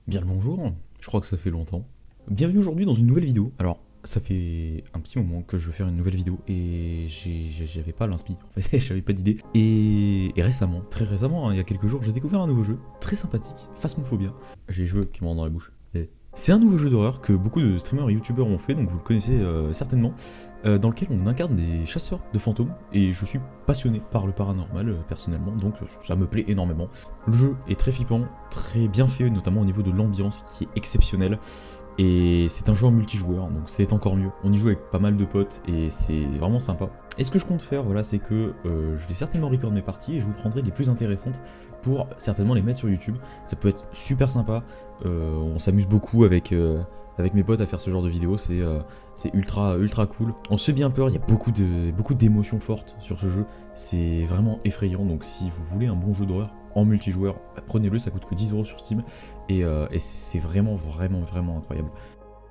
Bien le bonjour, je crois que ça fait longtemps. Bienvenue aujourd'hui dans une nouvelle vidéo. Alors, ça fait un petit moment que je veux faire une nouvelle vidéo et j'avais pas l'inspi, en fait, j'avais pas d'idée. Et récemment, très récemment, hein, il y a quelques jours, j'ai découvert un nouveau jeu, très sympathique, Phasmophobia. J'ai les cheveux qui me rentrent dans la bouche. C'est un nouveau jeu d'horreur que beaucoup de streamers et youtubeurs ont fait, donc vous le connaissez certainement, dans lequel on incarne des chasseurs de fantômes, et je suis passionné par le paranormal personnellement, donc ça me plaît énormément. Le jeu est très flippant, très bien fait, notamment au niveau de l'ambiance qui est exceptionnelle, et c'est un jeu en multijoueur, donc c'est encore mieux. On y joue avec pas mal de potes, et c'est vraiment sympa. Et ce que je compte faire, voilà, c'est que je vais certainement record mes parties, et je vous prendrai les plus intéressantes pour certainement les mettre sur YouTube. Ça peut être super sympa, on s'amuse beaucoup avec mes potes à faire ce genre de vidéos, c'est ultra cool. On se fait bien peur, il y a beaucoup d'émotions fortes sur ce jeu, c'est vraiment effrayant, donc si vous voulez un bon jeu d'horreur en multijoueur, bah, prenez-le, ça coûte que 10 € sur Steam, et c'est vraiment incroyable.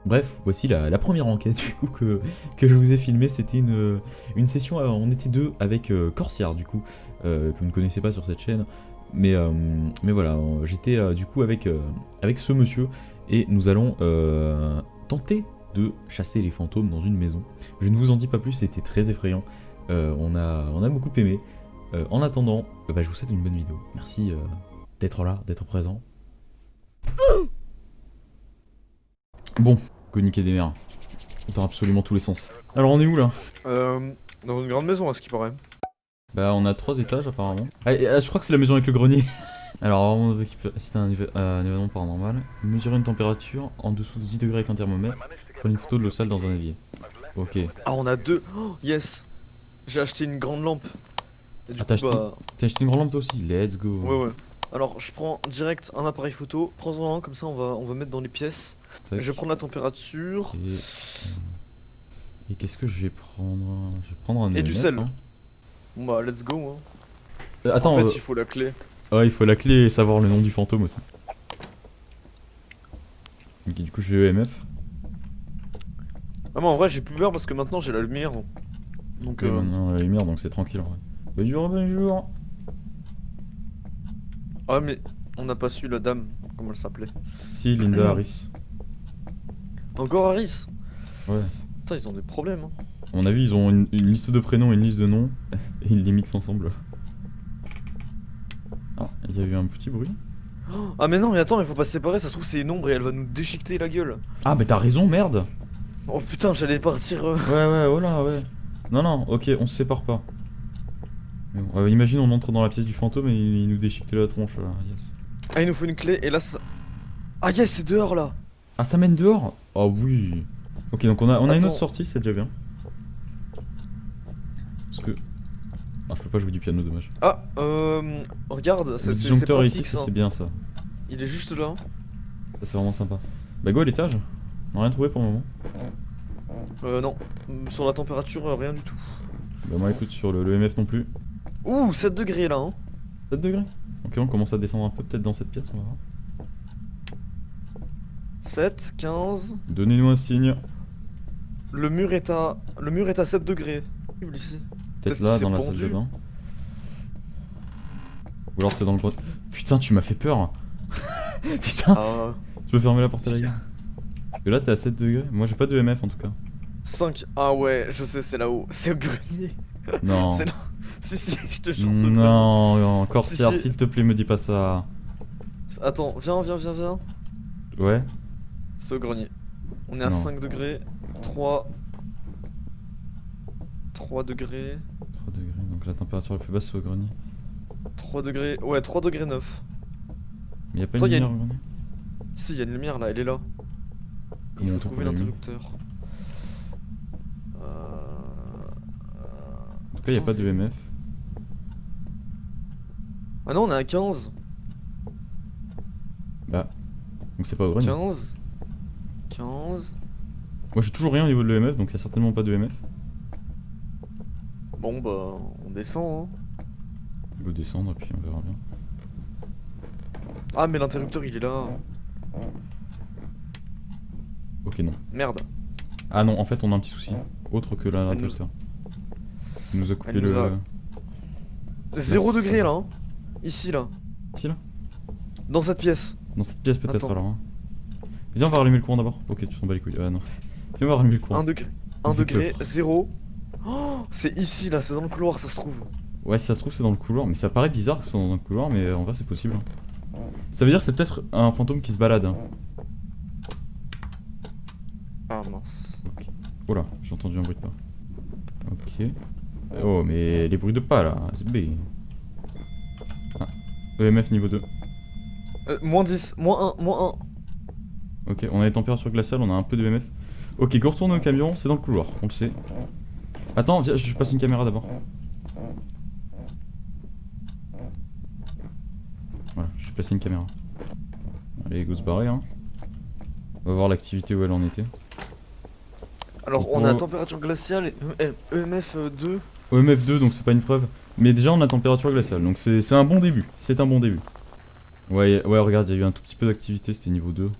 Bref, voici la première enquête du coup que je vous ai filmée, c'était une session, on était deux avec Corsair du coup, que vous ne connaissez pas sur cette chaîne, mais voilà, j'étais du coup avec ce monsieur, et nous allons tenter de chasser les fantômes dans une maison. Je ne vous en dis pas plus, c'était très effrayant, on a beaucoup aimé. En attendant, bah, je vous souhaite une bonne vidéo. Merci d'être là, d'être présent. Bon, coniquer des mers. Dans absolument tous les sens. Alors on est où là? Dans une grande maison à ce qui paraît. Bah on a 3 étages apparemment. Je crois que c'est la maison avec le grenier. Alors on veut assister à un événement paranormal. Mesurer une température en dessous de 10 degrés avec un thermomètre. Prendre une photo de l'eau sale dans un évier. Ok. Ah, on a deux. Oh, yes. J'ai acheté une grande lampe. Et du Ah coup, bah. t'as acheté une grande lampe toi aussi? Let's go. Ouais. Alors, je prends direct un appareil photo. Prends-en un, comme ça, on va mettre dans les pièces. Tac. Je vais prendre la température. Et qu'est-ce que je vais prendre? Je vais prendre un Et du EMF, sel. hein. Bon, bah, let's go. Hein. Attends, En fait, il faut la clé. ouais, il faut la clé et savoir le nom du fantôme aussi. Ok, du coup je vais EMF. Ah, mais en vrai, j'ai plus peur parce que maintenant j'ai la lumière. Donc, Ok, maintenant la lumière, donc c'est tranquille en vrai. Bonjour. Ah, mais on n'a pas su la dame. Comment elle s'appelait? Si, Linda Harris. Encore Harris? Ouais. Putain, ils ont des problèmes. Hein. À mon avis, ils ont une liste de prénoms et une liste de noms, et ils les mixent ensemble. Ah, il y a eu un petit bruit. Ah, mais non, mais attends, il faut pas se séparer. Ça se trouve, c'est une ombre et elle va nous déchiqueter la gueule. Ah, bah t'as raison, merde. Oh putain, j'allais partir. Ouais, oh là, ouais. Non, ok, on se sépare pas. Mais bon, imagine, on entre dans la pièce du fantôme et il nous déchiquette la tronche, là. Yes. Ah, il nous faut une clé et là ça. Ah, yes, c'est dehors là. Ah, ça mène dehors? Ah oui. Ok, donc on a une Attends. autre sortie, c'est déjà bien. Parce que... Ah, je peux pas jouer du piano, dommage. Ah, regarde, Le c'est disjoncteur pratique, ici, ça ça. c'est bien ça. Il est juste là. Ça c'est vraiment sympa. Bah go à l'étage. On a rien trouvé pour le moment. Non. Sur la température, rien du tout. Bah moi écoute, sur le MF non plus. Ouh, 7 degrés là, hein. 7 degrés. Ok, on commence à descendre un peu peut-être dans cette pièce, on va voir. 7, 15. Donnez-nous un signe. Le mur est à 7 degrés. Ici. Peut-être qu'il là, s'est dans la salle pendu. de bain. Ou alors c'est dans le grenier. Putain, tu m'as fait peur. Putain, Ah, tu peux fermer la porte à la gueule. Parce que là t'es à 7 degrés. Moi j'ai pas de MF en tout cas. 5. Ah ouais, je sais, c'est là-haut. C'est au grenier. Non. C'est là. Si, je te jure. c'est au grenier. Non, Corsair, Si. s'il te plaît, me dis pas ça. Attends, viens. Ouais. C'est au grenier. On est à Non. 5 degrés. 3 degrés. 3 degrés, donc la température la plus basse c'est au grenier. 3 degrés. Ouais, 3 degrés 9. Mais y'a pas Attends, une y a lumière au grenier? Si, il y a une lumière là, elle est là. Comment Il on faut trouve trouver la lumière? l'interrupteur. En tout cas, y'a pas de MF. Ah non, on est à 15. Bah. Donc c'est pas au grenier. 15. 15. Moi j'ai toujours rien au niveau de l'EMF, donc y'a certainement pas de EMF. Bon bah, on descend hein. On peut descendre et puis on verra bien. Ah mais l'interrupteur il est là. Ok, non. Merde. Ah non, en fait on a un petit souci. Autre que l'interrupteur. Il nous a coupé Elle nous le... a- 0 degré là hein. Ici là. Ici là? Dans cette pièce. Dans cette pièce peut-être Attends. alors. Hein. Viens, on va rallumer le courant d'abord. Ok, tu t'en bats les couilles. Non. Viens, on va rallumer le courant. 1 degré, On 1 fait degré, peur. 0. Oh, c'est ici là, c'est dans le couloir, ça se trouve. Ouais, si ça se trouve, c'est dans le couloir. Mais ça paraît bizarre que ce soit dans le couloir, mais en vrai, c'est possible. Hein. Ça veut dire que c'est peut-être un fantôme qui se balade. Hein. Ah mince. Ok. Oh là, j'ai entendu un bruit de pas. Ok. Oh, mais les bruits de pas là, c'est B. Ah. EMF niveau 2. Moins 10, moins 1, moins Ok, on a les températures glaciales, on a un peu de EMF. Ok, go retourner au camion, c'est dans le couloir, on le sait. Attends, viens, je passe une caméra d'abord. Voilà, je vais passer une caméra. Allez, go se barrer, hein. On va voir l'activité où elle en était. 1. Alors, Donc, on a oh. température glaciale et EMF 2. EMF 2, donc c'est pas une preuve. Mais déjà, on a température glaciale, donc c'est un bon début. C'est un bon début. Ouais, regarde, il y a eu un tout petit peu d'activité, c'était niveau 2.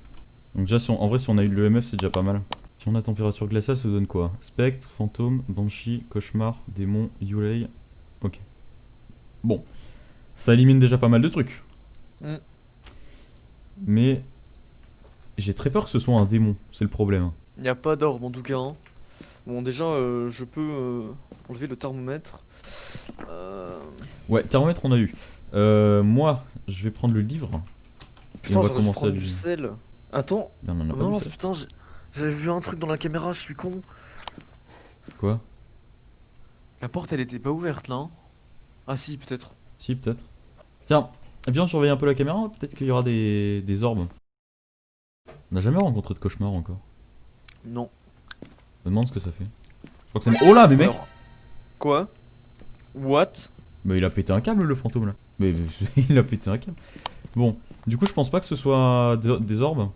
Donc déjà, en vrai, si on a eu de l'EMF, c'est déjà pas mal. Si on a température glaciale, ça nous donne quoi? Spectre, fantôme, banshee, cauchemar, démon, yulei. Ok. Bon. Ça élimine déjà pas mal de trucs. Mm. Mais... j'ai très peur que ce soit un démon, c'est le problème. Il n'y a pas d'orbe en tout cas. Hein. Bon, déjà, je peux enlever le thermomètre. Ouais, thermomètre, on a eu. Moi, je vais prendre le livre. Et Putain, on va j'aurais dû commencer à prendre du lui... sel. Attends, Non, non, non, pas non, du non, sel. putain, j'avais vu un truc dans la caméra, je suis con. Quoi? La porte, elle était pas ouverte là. Hein. Ah si, peut-être. Si, peut-être. Tiens, viens surveiller un peu la caméra, peut-être qu'il y aura des orbes. On n'a jamais rencontré de cauchemar encore. Non. Je me demande ce que ça fait. Je crois que c'est... Oh là, mais mec! Alors, quoi? What? Mais il a pété un câble le fantôme là. Mais il a pété un câble. Bon, du coup je pense pas que ce soit des orbes.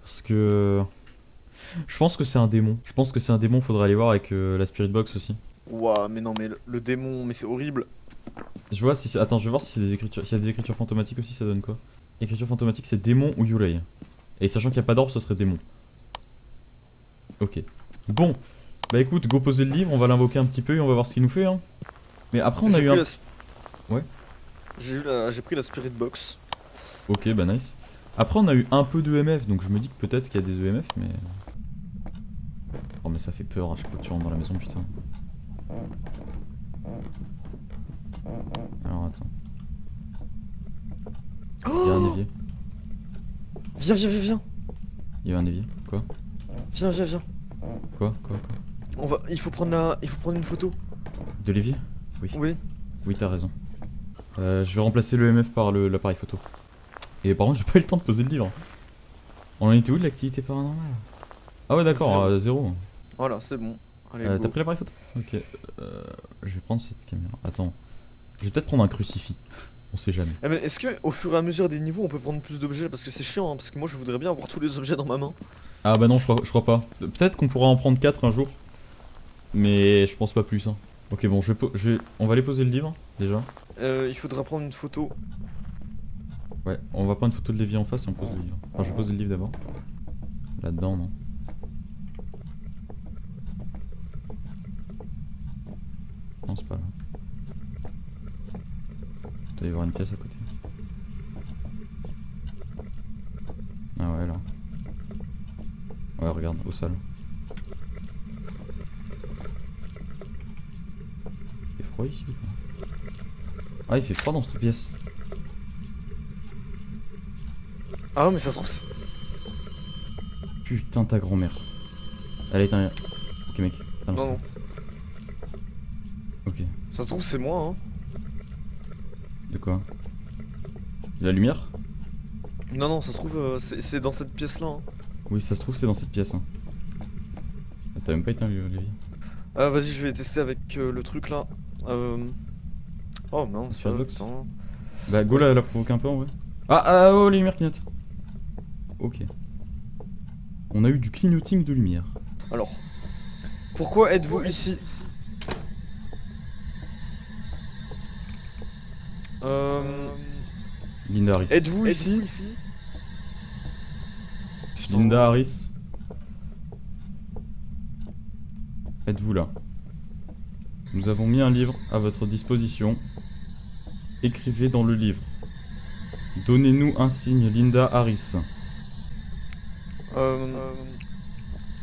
Parce que... je pense que c'est un démon. Je pense que c'est un démon, faudrait aller voir avec la spirit box aussi. Ouah, mais non, mais le démon, mais c'est horrible. Je vois si c'est... Attends, je vais voir si c'est des écritures... S'il y a des écritures fantomatiques aussi, ça donne quoi? Écriture fantomatique c'est démon ou yulei. Et sachant qu'il n'y a pas d'orbe, ce serait démon. Ok. Bon. Bah écoute, go poser le livre, on va l'invoquer un petit peu et on va voir ce qu'il nous fait hein. Mais après on a eu un... Ouais. J'ai pris la spirit box. Ok, bah nice. Après on a eu un peu de EMF, donc je me dis que peut-être qu'il y a des EMF, mais... oh mais ça fait peur à chaque fois que tu rentres dans la maison, putain. Alors attends. Il y a un évier. Viens, viens, viens, viens. Il y a un évier. Quoi? Viens, viens, viens. Quoi? Il faut prendre une photo. De l'évier? Oui. Oui. Oui, t'as raison. Je vais remplacer le EMF par l'appareil photo. Et par contre, j'ai pas eu le temps de poser le livre. On en était où de l'activité paranormale? Ah ouais, d'accord, 0. Voilà, c'est bon. Allez, T'as go. pris l'appareil photo? Ok. Je vais prendre cette caméra. Attends. Je vais peut-être prendre un crucifix. On sait jamais. Eh mais est-ce que au fur et à mesure des niveaux on peut prendre plus d'objets parce que c'est chiant hein, parce que moi je voudrais bien avoir tous les objets dans ma main. Ah bah non, je crois pas. Peut-être qu'on pourra en prendre 4 un jour. Mais je pense pas plus. Hein. Ok, bon, on va aller poser le livre, déjà. Il faudra prendre une photo. Ouais, on va prendre une photo de l'évier en face et on pose le livre. Enfin, je vais poser le livre d'abord. Là-dedans, non. Non, c'est pas là. Il doit y avoir une pièce à côté. Ah ouais, là. Ouais, regarde, au sol. Il fait froid ici ou pas? Ah, il fait froid dans cette pièce. Ah mais ça se trouve. Putain, ta grand-mère. Elle est un... Ok, mec. Ah, Non, non. Ok. Ça se trouve c'est moi hein. De quoi? De la lumière? Non, non, ça se trouve c'est dans cette pièce là. Hein. Oui, ça se trouve, c'est dans cette pièce. Hein. Ah, t'as même pas éteint Olivier. Ah vas-y je vais tester avec le truc là. Oh non, Sur ça, le box. putain. Bah, go la provoque un peu en vrai. Ah, oh, les lumières clignotent. Ok. On a eu du clignoting de lumière. Alors, pourquoi êtes-vous ici? Linda Harris. Êtes-vous ici? Putain. Linda Harris. Êtes-vous là? Nous avons mis un livre à votre disposition. Écrivez dans le livre. Donnez-nous un signe, Linda Harris.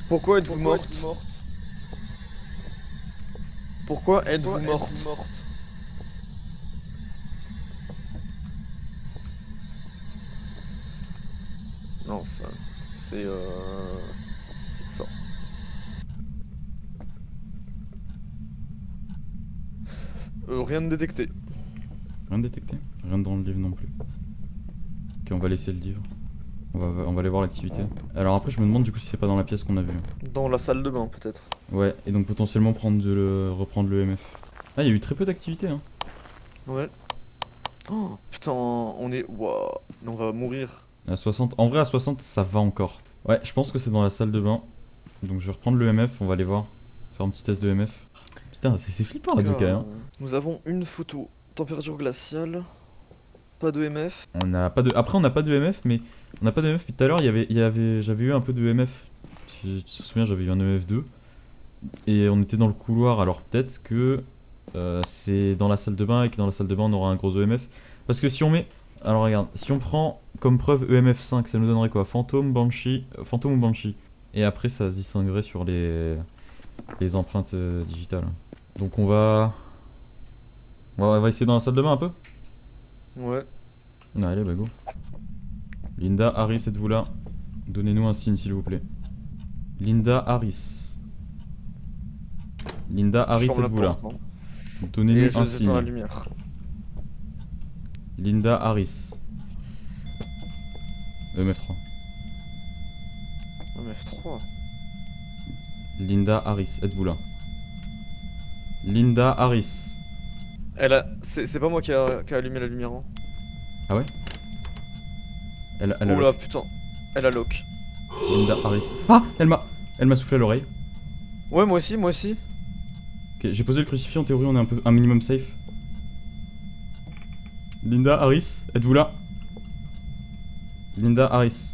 Pourquoi êtes-vous morte? Pourquoi êtes-vous morte? Non, ça. C'est ça. Rien de détecté. Rien de détecté. Rien dans le livre non plus. Ok, on va laisser le livre. On va aller voir l'activité. Alors après, je me demande du coup si c'est pas dans la pièce qu'on a vue. Dans la salle de bain, peut-être. Ouais, et donc potentiellement reprendre le MF. Ah, il y a eu très peu d'activités, hein. Ouais. Oh, putain, on est. Waouh, on va mourir. À 60. En vrai, à 60, ça va encore. Ouais, je pense que c'est dans la salle de bain. Donc je vais reprendre le MF, on va aller voir. Faire un petit test de MF. Putain, c'est flippant la 2K, hein. Nous avons une photo. Température glaciale. Pas de MF. On n'a pas de. Après, on n'a pas de MF, mais. On n'a pas de MF, puis tout à l'heure, j'avais eu un peu de MF. Tu te souviens, j'avais eu un EF2. Et on était dans le couloir, alors peut-être que c'est dans la salle de bain et que dans la salle de bain on aura un gros EMF. Parce que si on met. Alors regarde, si on prend comme preuve EMF5, ça nous donnerait quoi? Fantôme, Banshee, Fantôme ou Banshee. Et après ça se distinguerait sur les empreintes digitales. Donc on va essayer dans la salle de bain un peu. Ouais. Allez, bah go. Linda Harris, êtes-vous là? Donnez-nous un signe s'il vous plaît. Linda Harris. Linda Harris, êtes-vous là? Donnez-nous un signe. La lumière. Linda Harris. EMF3. MF3. Linda Harris, êtes-vous là? Linda Harris. Elle a. C'est pas moi qui a allumé la lumière, hein. Ah ouais? Elle a Oh là lock. putain. Elle a lock. Linda Harris. Ah! Elle m'a soufflé à l'oreille. Ouais, moi aussi, moi aussi. Ok, j'ai posé le crucifix, en théorie on est un minimum safe. Linda Harris, êtes-vous là? Linda Harris.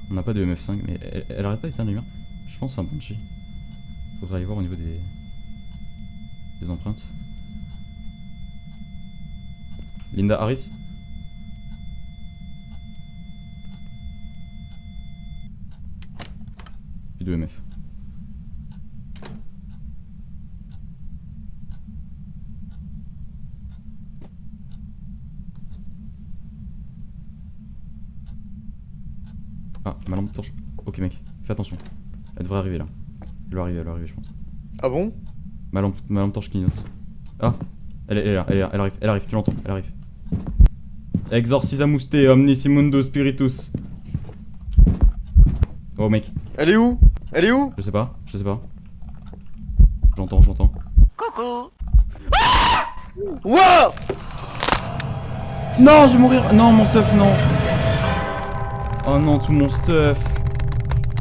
On n'a pas de MF5, mais elle arrête pas d'éteindre la lumière. Je pense que c'est un Banshee. Faudrait aller voir au niveau des empreintes. Linda Harris? Plus de MF. Ah, ma lampe torche. Ok mec, fais attention. Elle devrait arriver là. Elle va arriver je pense. Ah bon? Ma lampe torche clignote. Ah, elle est là, elle arrive, tu l'entends, elle arrive. Exorcisamus te omnisimundo spiritus. Oh mec. Elle est où? Elle est où? Je sais pas. J'entends. Coucou. Wouah! Non, je vais mourir. Non, mon stuff, non. Oh non, tout mon stuff.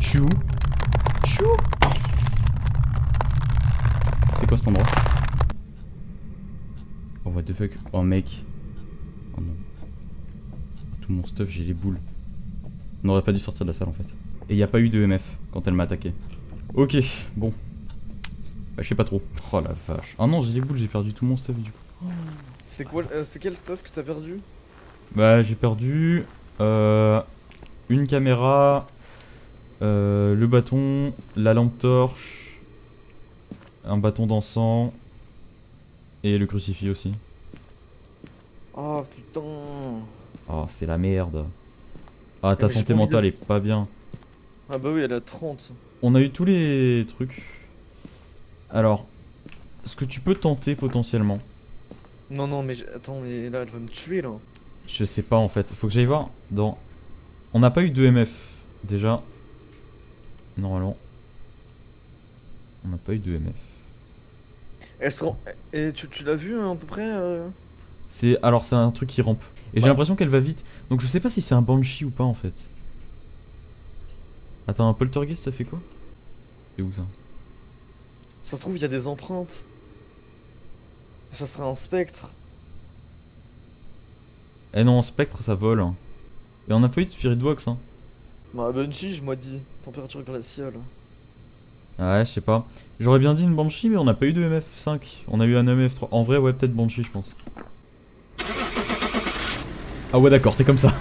Je suis où? C'est quoi cet endroit? Oh, what the fuck? Oh, mec. Oh non. Tout mon stuff, j'ai les boules. On aurait pas dû sortir de la salle en fait. Et y a pas eu de MF quand elle m'a attaqué. Ok, bon. Bah, je sais pas trop. Oh la vache. Ah non, j'ai les boules, j'ai perdu tout mon stuff du coup. C'est quoi? C'est quel stuff que t'as perdu? Bah, j'ai perdu une caméra, le bâton, la lampe torche, un bâton d'encens et le crucifix aussi. Oh putain. Oh, c'est la merde. Ah, ta mais j'ai santé pas envie mentale de- est pas bien. Ah bah oui, elle a 30. On a eu tous les trucs. Alors, ce que tu peux tenter potentiellement, Non, mais attends, mais là, elle va me tuer là. je sais pas en fait, faut que j'aille voir dans... On n'a pas eu de MF, déjà. Normalement. On n'a pas eu de MF. Elle sera. Et tu l'as vu hein, à peu près Alors c'est un truc qui rampe. Et j'ai Ouais. l'impression qu'elle va vite. Donc je sais pas si c'est un Banshee ou pas en fait. Attends, un poltergeist ça fait quoi? C'est où ça? Ça se trouve, il y a des empreintes. Ça serait un spectre. Eh non, spectre ça vole. Hein. Et on a pas eu de Spirit Box hein. Bah, Banshee, je m'ai dit. Température glaciale. Ouais, je sais pas. J'aurais bien dit une Banshee, mais on n'a pas eu de MF5. On a eu un MF3. En vrai, ouais, peut-être Banshee, je pense. Ah ouais d'accord, t'es comme ça.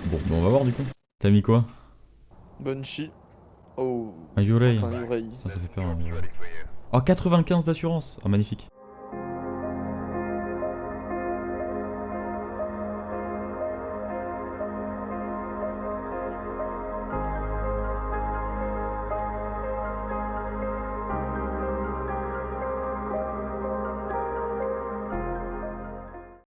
Bon, bah on va voir du coup. T'as mis quoi? Banshee. Oh. Un Yurei. C'est un Urei. Ça fait peur. Un Yurei. Oh 95 d'assurance. Oh magnifique.